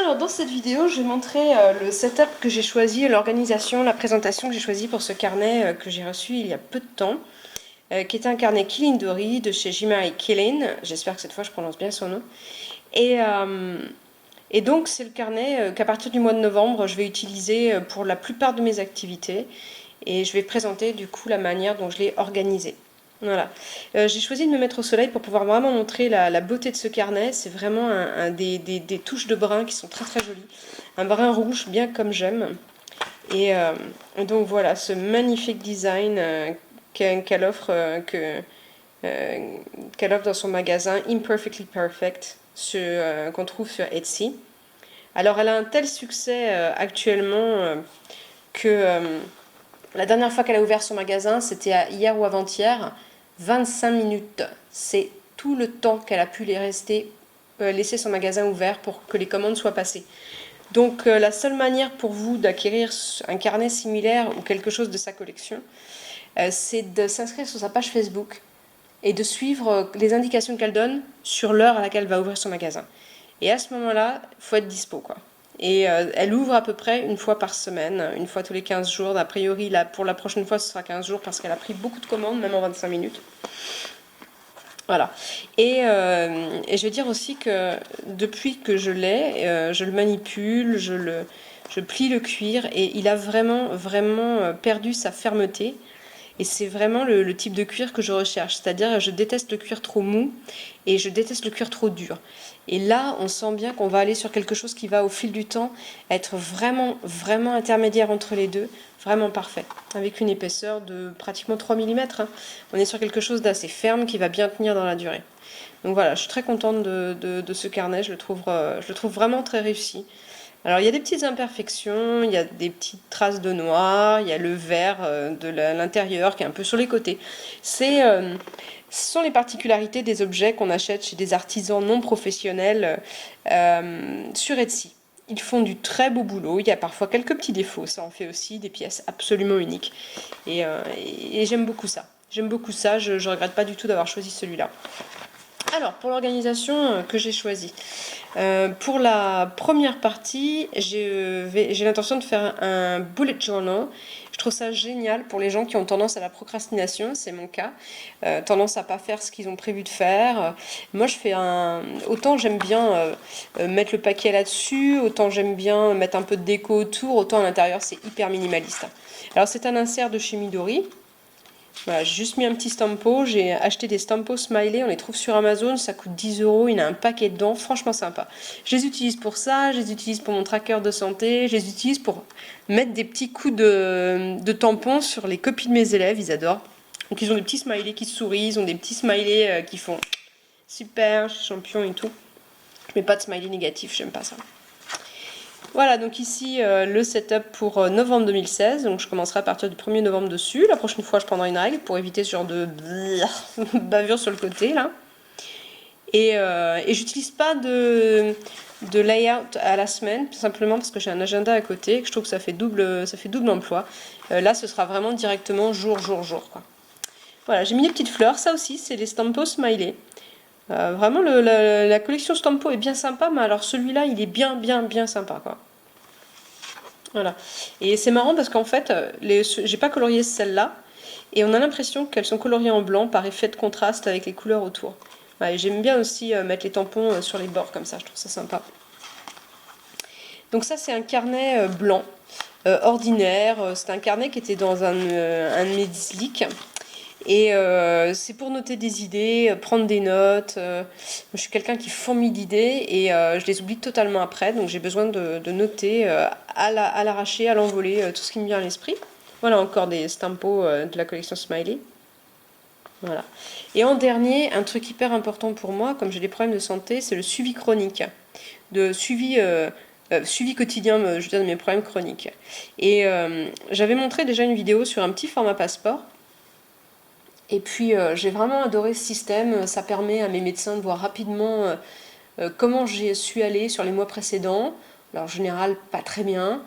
Alors dans cette vidéo, je vais montrer le setup que j'ai choisi, l'organisation, la présentation que j'ai choisie pour ce carnet que j'ai reçu il y a peu de temps, qui est un carnet Kilindori de chez Jimari Kilin. J'espère que cette fois je prononce bien son nom. Et, euh, et donc c'est le carnet qu'à partir du mois de novembre, je vais utiliser pour la plupart de mes activités. Et je vais présenter du coup la manière dont je l'ai organisé. Voilà. J'ai choisi de me mettre au soleil pour pouvoir vraiment montrer la beauté de ce carnet. C'est vraiment des touches de brun qui sont très très jolies. Un brun rouge bien comme j'aime. Et donc voilà, ce magnifique design qu'elle offre, qu'elle offre dans son magasin Imperfectly Perfect, qu'on trouve sur Etsy. Alors elle a un tel succès actuellement que la dernière fois qu'elle a ouvert son magasin, c'était hier ou avant-hier. 25 minutes. C'est tout le temps qu'elle a pu laisser son magasin ouvert pour que les commandes soient passées. Donc la seule manière pour vous d'acquérir un carnet similaire ou quelque chose de sa collection, c'est de s'inscrire sur sa page Facebook et de suivre les indications qu'elle donne sur l'heure à laquelle elle va ouvrir son magasin. Et à ce moment-là, il faut être dispo, quoi. Et elle ouvre à peu près une fois par semaine, une fois tous les 15 jours. A priori, là, pour la prochaine fois, ce sera 15 jours parce qu'elle a pris beaucoup de commandes, même en 25 minutes. Voilà. Et je veux dire aussi que depuis que je l'ai, je le manipule, je plie le cuir et il a vraiment, vraiment perdu sa fermeté. Et c'est vraiment le type de cuir que je recherche. C'est-à-dire, je déteste le cuir trop mou et je déteste le cuir trop dur. Et là, on sent bien qu'on va aller sur quelque chose qui va, au fil du temps, être vraiment, vraiment intermédiaire entre les deux. Vraiment parfait. Avec une épaisseur de pratiquement 3 mm. On est sur quelque chose d'assez ferme qui va bien tenir dans la durée. Donc voilà, je suis très contente de ce carnet. Je le trouve vraiment très réussi. Alors il y a des petites imperfections, il y a des petites traces de noir, il y a le vert de l'intérieur qui est un peu sur les côtés. Ce sont les particularités des objets qu'on achète chez des artisans non professionnels sur Etsy. Ils font du très beau boulot, il y a parfois quelques petits défauts, ça en fait aussi des pièces absolument uniques. Et j'aime beaucoup ça. J'aime beaucoup ça, je ne regrette pas du tout d'avoir choisi celui-là. Alors, pour l'organisation que j'ai choisie. Pour la première partie, j'ai l'intention de faire un bullet journal. Je trouve ça génial pour les gens qui ont tendance à la procrastination, c'est mon cas, tendance à pas faire ce qu'ils ont prévu de faire. Moi, autant j'aime bien mettre le paquet là-dessus, autant j'aime bien mettre un peu de déco autour, autant à l'intérieur c'est hyper minimaliste. Alors c'est un insert de chez Midori. Voilà, j'ai juste mis un petit stampo, j'ai acheté des stampos smiley, on les trouve sur Amazon, ça coûte 10 €, il y en a un paquet dedans, franchement sympa. Je les utilise pour ça, je les utilise pour mon tracker de santé, je les utilise pour mettre des petits coups de tampons sur les copies de mes élèves, ils adorent. Donc ils ont des petits smileys qui sourient, ils ont des petits smileys qui font super, je suis champion et tout. Je mets pas de smiley négatif, j'aime pas ça. Voilà, donc ici le setup pour novembre 2016. Donc je commencerai à partir du 1er novembre dessus. La prochaine fois, je prendrai une règle pour éviter ce genre de bavure sur le côté là. Et j'utilise pas de layout à la semaine, tout simplement parce que j'ai un agenda à côté et que je trouve que ça fait double emploi. Là, ce sera vraiment directement jour, quoi. Voilà, j'ai mis des petites fleurs. Ça aussi, c'est les Stampo Smiley. Vraiment, la collection Stampo est bien sympa, mais alors celui-là, il est bien, bien, bien sympa, quoi. Voilà. Et c'est marrant parce qu'en fait, j'ai pas colorié celles-là, et on a l'impression qu'elles sont coloriées en blanc par effet de contraste avec les couleurs autour. Ouais, j'aime bien aussi mettre les tampons sur les bords comme ça, je trouve ça sympa. Donc ça, c'est un carnet blanc, ordinaire. C'est un carnet qui était dans un de mes dislikes. Et c'est pour noter des idées, prendre des notes. Je suis quelqu'un qui fourmille d'idées et je les oublie totalement après. Donc j'ai besoin de noter à l'arraché, à l'envolée, tout ce qui me vient à l'esprit. Voilà encore des stampos de la collection Smiley. Voilà. Et en dernier, un truc hyper important pour moi, comme j'ai des problèmes de santé, c'est le suivi chronique. Suivi quotidien, je veux dire, de mes problèmes chroniques. Et j'avais montré déjà une vidéo sur un petit format passeport. Et puis j'ai vraiment adoré ce système, ça permet à mes médecins de voir rapidement comment j'ai su aller sur les mois précédents. Alors en général pas très bien,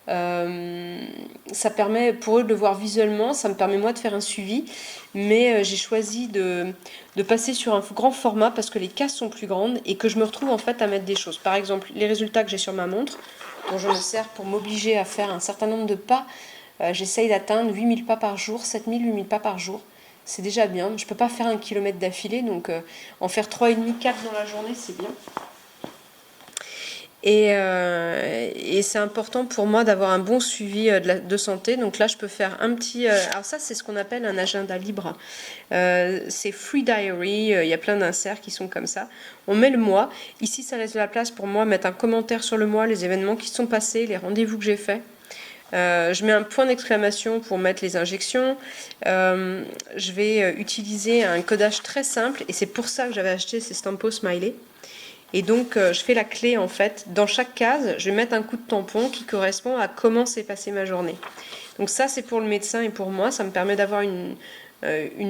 Ça permet pour eux de le voir visuellement, ça me permet moi de faire un suivi, mais j'ai choisi de passer sur un grand format parce que les cases sont plus grandes et que je me retrouve en fait à mettre des choses. Par exemple, les résultats que j'ai sur ma montre, dont je me sers pour m'obliger à faire un certain nombre de pas, j'essaye d'atteindre 8000 pas par jour, 7000, 8000 pas par jour. C'est déjà bien. Je ne peux pas faire 1 kilomètre d'affilée, donc en faire 3,5, 4 dans la journée, c'est bien. Et c'est important pour moi d'avoir un bon suivi de santé. Donc là, je peux faire un petit... alors ça, c'est ce qu'on appelle un agenda libre. C'est Free Diary, il y a plein d'inserts qui sont comme ça. On met le mois. Ici, ça laisse de la place pour moi mettre un commentaire sur le mois, les événements qui sont passés, les rendez-vous que j'ai faits. Je mets un point d'exclamation pour mettre les injections. Je vais utiliser un codage très simple et c'est pour ça que j'avais acheté ces Stampo Smiley. Et donc, je fais la clé en fait. Dans chaque case, je vais mettre un coup de tampon qui correspond à comment s'est passée ma journée. Donc ça, c'est pour le médecin et pour moi. Ça me permet d'avoir une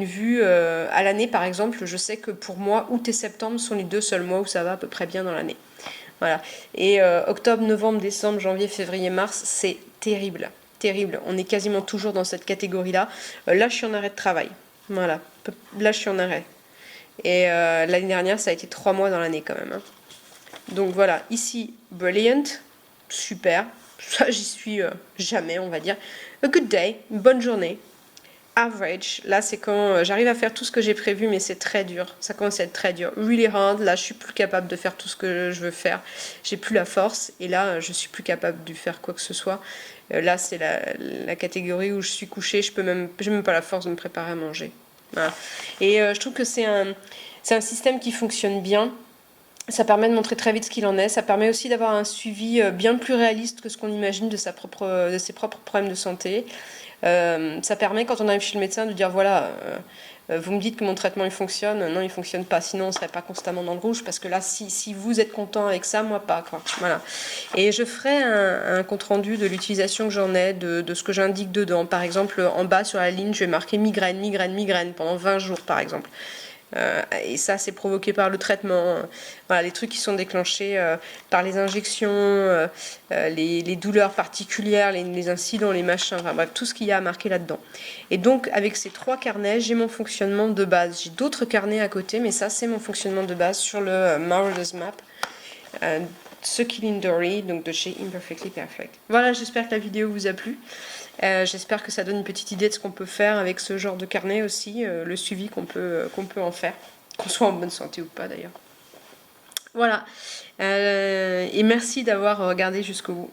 vue à l'année, par exemple. Je sais que pour moi, août et septembre sont les 2 seuls mois où ça va à peu près bien dans l'année. Voilà. Et octobre, novembre, décembre, janvier, février, mars, c'est terrible. Terrible. On est quasiment toujours dans cette catégorie-là. Là, je suis en arrêt de travail. Voilà. Là, je suis en arrêt. Et l'année dernière, ça a été 3 mois dans l'année quand même. Hein. Donc voilà, ici, brilliant, super. Ça, j'y suis jamais, on va dire. A good day, une bonne journée. Average, là, c'est quand j'arrive à faire tout ce que j'ai prévu, mais c'est très dur. Ça commence à être très dur. Really hard, là, je suis plus capable de faire tout ce que je veux faire. J'ai plus la force, et là, je suis plus capable de faire quoi que ce soit. Là, c'est la catégorie où je suis couchée, j'ai même pas la force de me préparer à manger. Voilà. Et je trouve que c'est un système qui fonctionne bien. Ça permet de montrer très vite ce qu'il en est. Ça permet aussi d'avoir un suivi bien plus réaliste que ce qu'on imagine de ses propres problèmes de santé. Ça permet, quand on arrive chez le médecin, de dire voilà, vous me dites que mon traitement il fonctionne. Non, il fonctionne pas. Sinon, on serait pas constamment dans le rouge. Parce que là, si vous êtes content avec ça, moi pas. Quoi. Voilà. Et je ferai un compte rendu de l'utilisation que j'en ai, de ce que j'indique dedans. Par exemple, en bas sur la ligne, je vais marquer migraine, migraine, migraine pendant 20 jours, par exemple. Et ça, c'est provoqué par le traitement. Voilà, les trucs qui sont déclenchés par les injections, les douleurs particulières, les incidents, les machins, enfin bref, tout ce qu'il y a à marquer là-dedans. Et donc, avec ces 3 carnets, j'ai mon fonctionnement de base. J'ai d'autres carnets à côté, mais ça, c'est mon fonctionnement de base sur le Marvelous Map. Ce Killing Dory, donc de chez Imperfectly Perfect. Voilà, j'espère que la vidéo vous a plu. J'espère que ça donne une petite idée de ce qu'on peut faire avec ce genre de carnet aussi, le suivi qu'on peut en faire, qu'on soit en bonne santé ou pas d'ailleurs. Voilà, et merci d'avoir regardé jusqu'au bout.